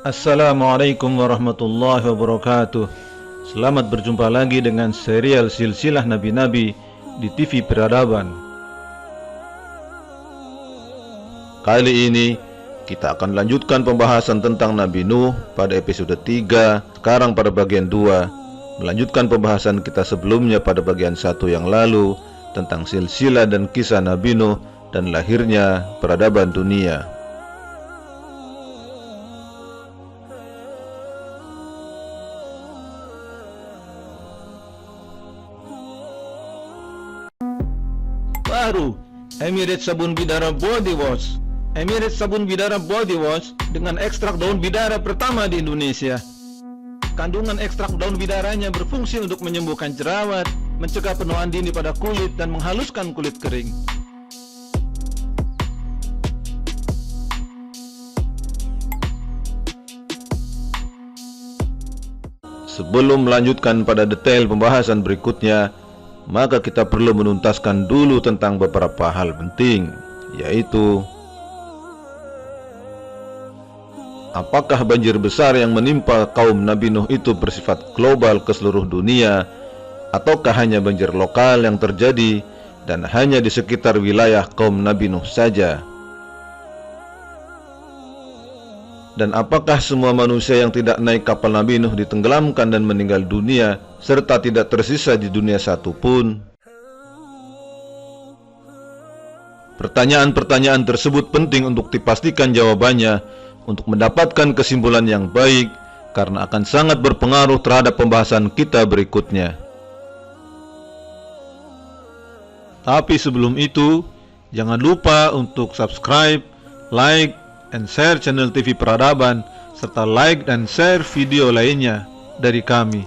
Assalamualaikum warahmatullahi wabarakatuh. Selamat berjumpa lagi dengan serial silsilah Nabi-Nabi di TV Peradaban. Kali ini kita akan lanjutkan pembahasan tentang Nabi Nuh pada episode 3, sekarang pada bagian 2, melanjutkan pembahasan kita sebelumnya pada bagian 1 yang lalu tentang silsilah dan kisah Nabi Nuh dan lahirnya peradaban dunia. Baru Emirates sabun bidara body wash. Emirates sabun bidara body wash dengan ekstrak daun bidara pertama di Indonesia. Kandungan ekstrak daun bidaranya berfungsi untuk menyembuhkan jerawat, mencegah penuaan dini pada kulit, dan menghaluskan kulit kering. Sebelum melanjutkan pada detail pembahasan berikutnya, maka kita perlu menuntaskan dulu tentang beberapa hal penting, yaitu apakah banjir besar yang menimpa kaum Nabi Nuh itu bersifat global ke seluruh dunia, ataukah hanya banjir lokal yang terjadi dan hanya di sekitar wilayah kaum Nabi Nuh saja? Dan apakah semua manusia yang tidak naik kapal Nabi Nuh ditenggelamkan dan meninggal dunia, serta tidak tersisa di dunia satupun? Pertanyaan-pertanyaan tersebut penting untuk dipastikan jawabannya, untuk mendapatkan kesimpulan yang baik, karena akan sangat berpengaruh terhadap pembahasan kita berikutnya. Tapi sebelum itu, jangan lupa untuk subscribe, like, dan share channel TV Peradaban, serta like dan share video lainnya dari kami.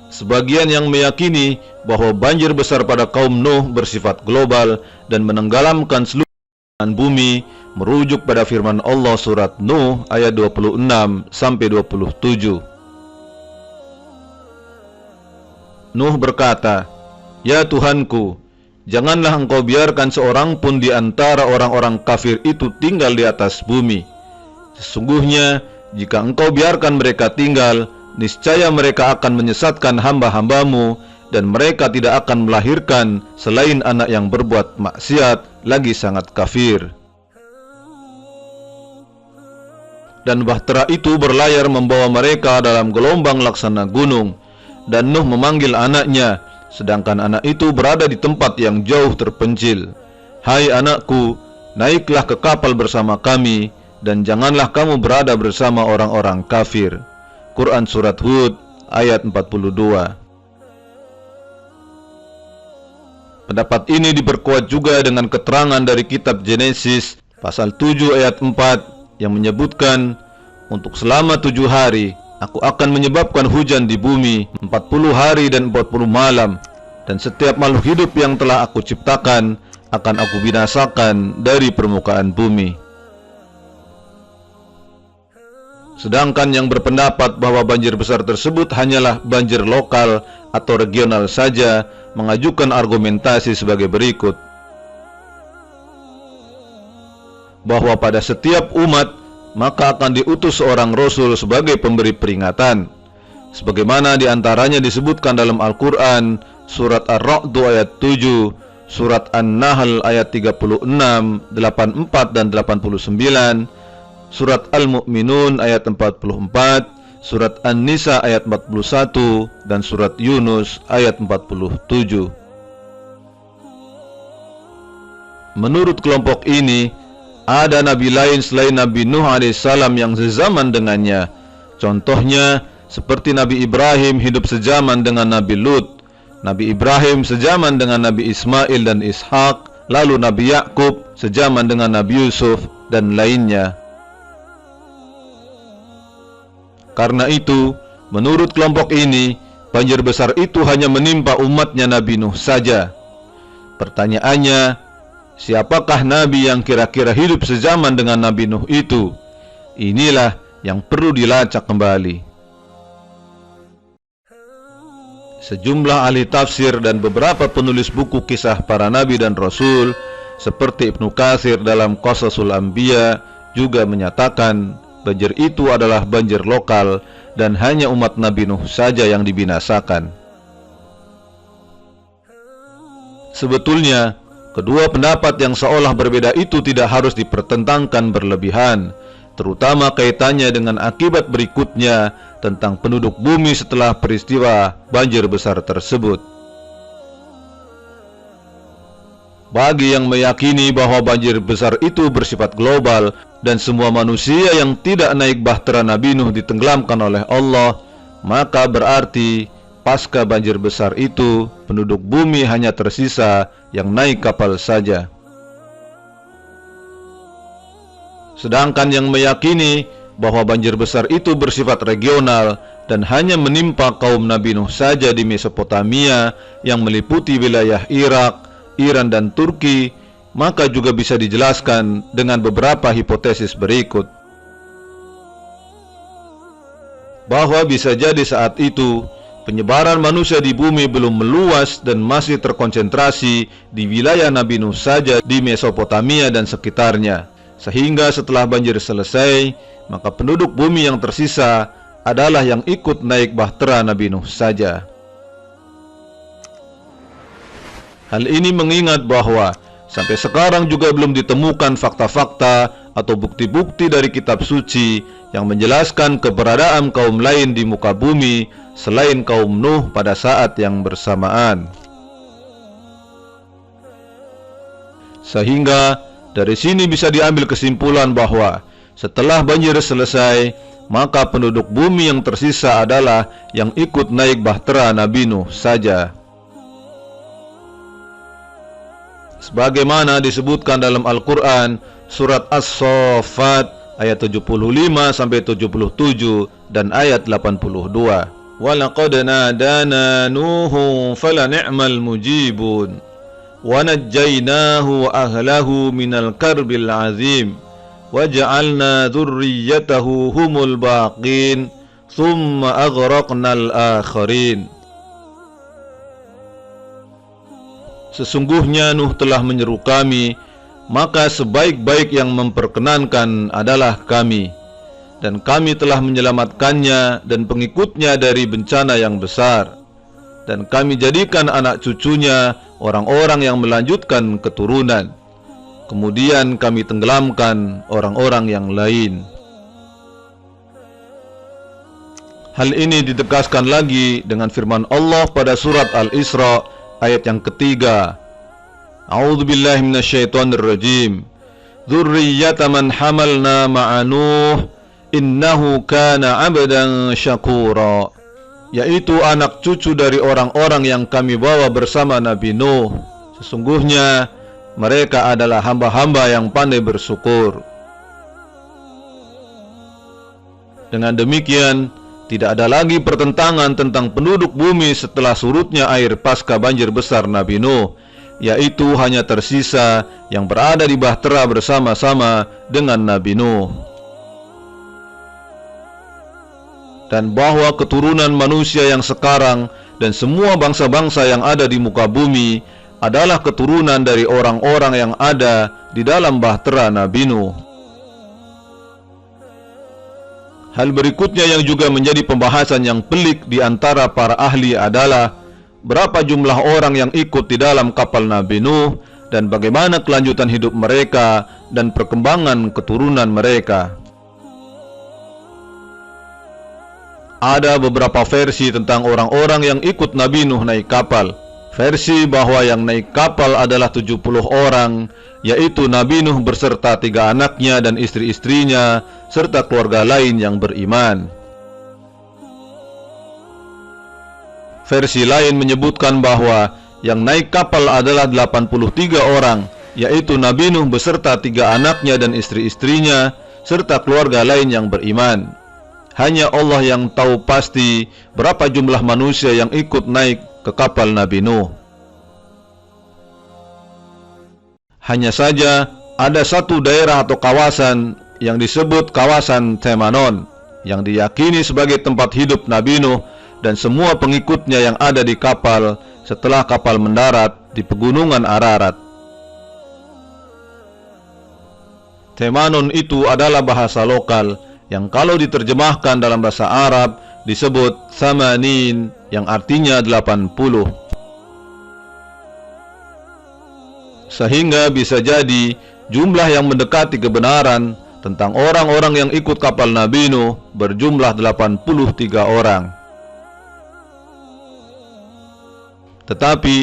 Sebagian yang meyakini bahwa banjir besar pada kaum Nuh bersifat global dan menenggelamkan seluruh bumi merujuk pada firman Allah surat Nuh ayat 26-27. Nuh berkata, "Ya Tuhanku, janganlah engkau biarkan seorang pun di antara orang-orang kafir itu tinggal di atas bumi. Sesungguhnya, jika engkau biarkan mereka tinggal, niscaya mereka akan menyesatkan hamba-hambamu, dan mereka tidak akan melahirkan selain anak yang berbuat maksiat, lagi sangat kafir." Dan bahtera itu berlayar membawa mereka dalam gelombang laksana gunung, dan Nuh memanggil anaknya, sedangkan anak itu berada di tempat yang jauh terpencil. "Hai anakku, naiklah ke kapal bersama kami, dan janganlah kamu berada bersama orang-orang kafir." Quran Surat Hud ayat 42. Pendapat ini diperkuat juga dengan keterangan dari kitab Genesis pasal 7 ayat 4 yang menyebutkan, "Untuk selama 7 hari Aku akan menyebabkan hujan di bumi 40 hari dan 40 malam, dan setiap makhluk hidup yang telah aku ciptakan akan aku binasakan dari permukaan bumi." Sedangkan yang berpendapat bahwa banjir besar tersebut hanyalah banjir lokal atau regional saja mengajukan argumentasi sebagai berikut, bahwa pada setiap umat maka akan diutus seorang Rasul sebagai pemberi peringatan, sebagaimana diantaranya disebutkan dalam Al-Quran, surat Ar-Ra'd ayat 7, surat An-Nahl ayat 36, 84 dan 89, surat Al-Mu'minun ayat 44, surat An-Nisa ayat 41, dan surat Yunus ayat 47. Menurut kelompok ini, ada nabi lain selain Nabi Nuh alaihissalam yang sezaman dengannya. Contohnya seperti Nabi Ibrahim hidup sejaman dengan Nabi Lut, Nabi Ibrahim sejaman dengan Nabi Ismail dan Ishak, lalu Nabi Yakub sejaman dengan Nabi Yusuf dan lainnya. Karena itu, menurut kelompok ini, banjir besar itu hanya menimpa umatnya Nabi Nuh saja. Pertanyaannya, siapakah Nabi yang kira-kira hidup sejaman dengan Nabi Nuh itu? Inilah yang perlu dilacak kembali. Sejumlah ahli tafsir dan beberapa penulis buku kisah para nabi dan rasul seperti Ibnu Katsir dalam Qasasul Anbiya juga menyatakan banjir itu adalah banjir lokal dan hanya umat Nabi Nuh saja yang dibinasakan. Sebetulnya, kedua pendapat yang seolah berbeda itu tidak harus dipertentangkan berlebihan, terutama kaitannya dengan akibat berikutnya tentang penduduk bumi setelah peristiwa banjir besar tersebut. Bagi yang meyakini bahwa banjir besar itu bersifat global dan semua manusia yang tidak naik bahtera Nabi Nuh ditenggelamkan oleh Allah, maka berarti pasca banjir besar itu penduduk bumi hanya tersisa yang naik kapal saja. Sedangkan yang meyakini bahwa banjir besar itu bersifat regional dan hanya menimpa kaum Nabi Nuh saja di Mesopotamia yang meliputi wilayah Irak, Iran dan Turki, maka juga bisa dijelaskan dengan beberapa hipotesis berikut. Bahwa bisa jadi saat itu penyebaran manusia di bumi belum meluas dan masih terkonsentrasi di wilayah Nabi Nuh saja di Mesopotamia dan sekitarnya, sehingga setelah banjir selesai, maka penduduk bumi yang tersisa adalah yang ikut naik bahtera Nabi Nuh saja. Hal ini mengingat bahwa sampai sekarang juga belum ditemukan fakta-fakta atau bukti-bukti dari kitab suci yang menjelaskan keberadaan kaum lain di muka bumi selain kaum Nuh pada saat yang bersamaan. Sehingga dari sini bisa diambil kesimpulan bahwa setelah banjir selesai, maka penduduk bumi yang tersisa adalah yang ikut naik bahtera Nabi Nuh saja. Sebagaimana disebutkan dalam Al-Quran surat As-Saffat ayat 75-77 dan ayat 82. وَلَقَدْ نَادَانَا نُوحٌ فَلَنِعْمَ الْمُجِيبُونَ وَنَجَّيْنَاهُ وَأَهْلَهُ مِنَ الْكَرْبِ الْعَظِيمِ وَجَعَلْنَا ذُرِّيَّتَهُ هُمُ الْبَاقِينَ ثُمَّ أَغْرَقْنَا الْآخَرِينَ. Sesungguhnya Nuh telah menyeru kami, maka sebaik-baik yang memperkenankan adalah kami, dan kami telah menyelamatkannya dan pengikutnya dari bencana yang besar, dan kami jadikan anak cucunya orang-orang yang melanjutkan keturunan. Kemudian kami tenggelamkan orang-orang yang lain. Hal ini ditegaskan lagi dengan firman Allah pada surat Al-Isra ayat yang ketiga. A'udzu billahi minasyaitonir rajim. Dzurriyyata man hamalna ma'a Nuh innahu kana 'abdan syakura. Yaitu anak cucu dari orang-orang yang kami bawa bersama Nabi Nuh. Sesungguhnya mereka adalah hamba-hamba yang pandai bersyukur. Dengan demikian, tidak ada lagi pertentangan tentang penduduk bumi setelah surutnya air pasca banjir besar Nabi Nuh, yaitu hanya tersisa yang berada di bahtera bersama-sama dengan Nabi Nuh. Dan bahwa keturunan manusia yang sekarang dan semua bangsa-bangsa yang ada di muka bumi adalah keturunan dari orang-orang yang ada di dalam bahtera Nabi Nuh. Hal berikutnya yang juga menjadi pembahasan yang pelik di antara para ahli adalah berapa jumlah orang yang ikut di dalam kapal Nabi Nuh dan bagaimana kelanjutan hidup mereka dan perkembangan keturunan mereka. Ada beberapa versi tentang orang-orang yang ikut Nabi Nuh naik kapal. Versi bahwa yang naik kapal adalah 70 orang, yaitu Nabi Nuh berserta 3 anaknya dan istri-istrinya, serta keluarga lain yang beriman. Versi lain menyebutkan bahwa yang naik kapal adalah 83 orang, yaitu Nabi Nuh beserta 3 anaknya dan istri-istrinya, serta keluarga lain yang beriman. Hanya Allah yang tahu pasti berapa jumlah manusia yang ikut naik ke kapal Nabi Nuh. Hanya saja ada satu daerah atau kawasan yang disebut kawasan Temanon, yang diyakini sebagai tempat hidup Nabi Nuh dan semua pengikutnya yang ada di kapal setelah kapal mendarat di pegunungan Ararat. Temanon itu adalah bahasa lokal yang kalau diterjemahkan dalam bahasa Arab disebut Samanin, yang artinya 80. Sehingga bisa jadi jumlah yang mendekati kebenaran tentang orang-orang yang ikut kapal Nabi Nuh berjumlah 83 orang. Tetapi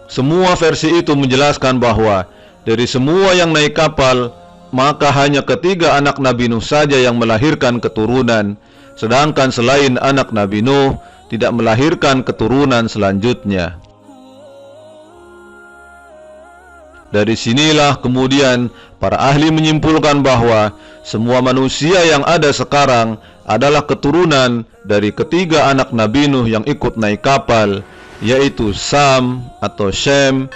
semua versi itu menjelaskan bahwa dari semua yang naik kapal, maka hanya ketiga anak Nabi Nuh saja yang melahirkan keturunan, sedangkan selain anak Nabi Nuh tidak melahirkan keturunan selanjutnya. Dari sinilah kemudian para ahli menyimpulkan bahwa semua manusia yang ada sekarang adalah keturunan dari ketiga anak Nabi Nuh yang ikut naik kapal, yaitu Sam atau Shem,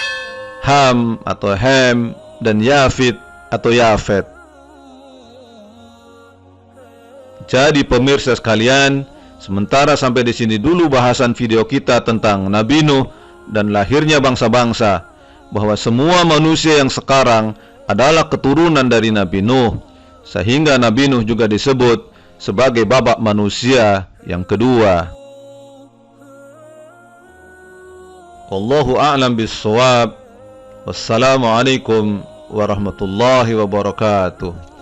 Ham atau Hem, dan Yafit atau Yafet. Jadi pemirsa sekalian, sementara sampai di sini dulu bahasan video kita tentang Nabi Nuh dan lahirnya bangsa-bangsa, bahwa semua manusia yang sekarang adalah keturunan dari Nabi Nuh, sehingga Nabi Nuh juga disebut sebagai babak manusia yang kedua. Wallahu a'lam bis-shawab. Wassalamualaikum warahmatullahi wabarakatuh.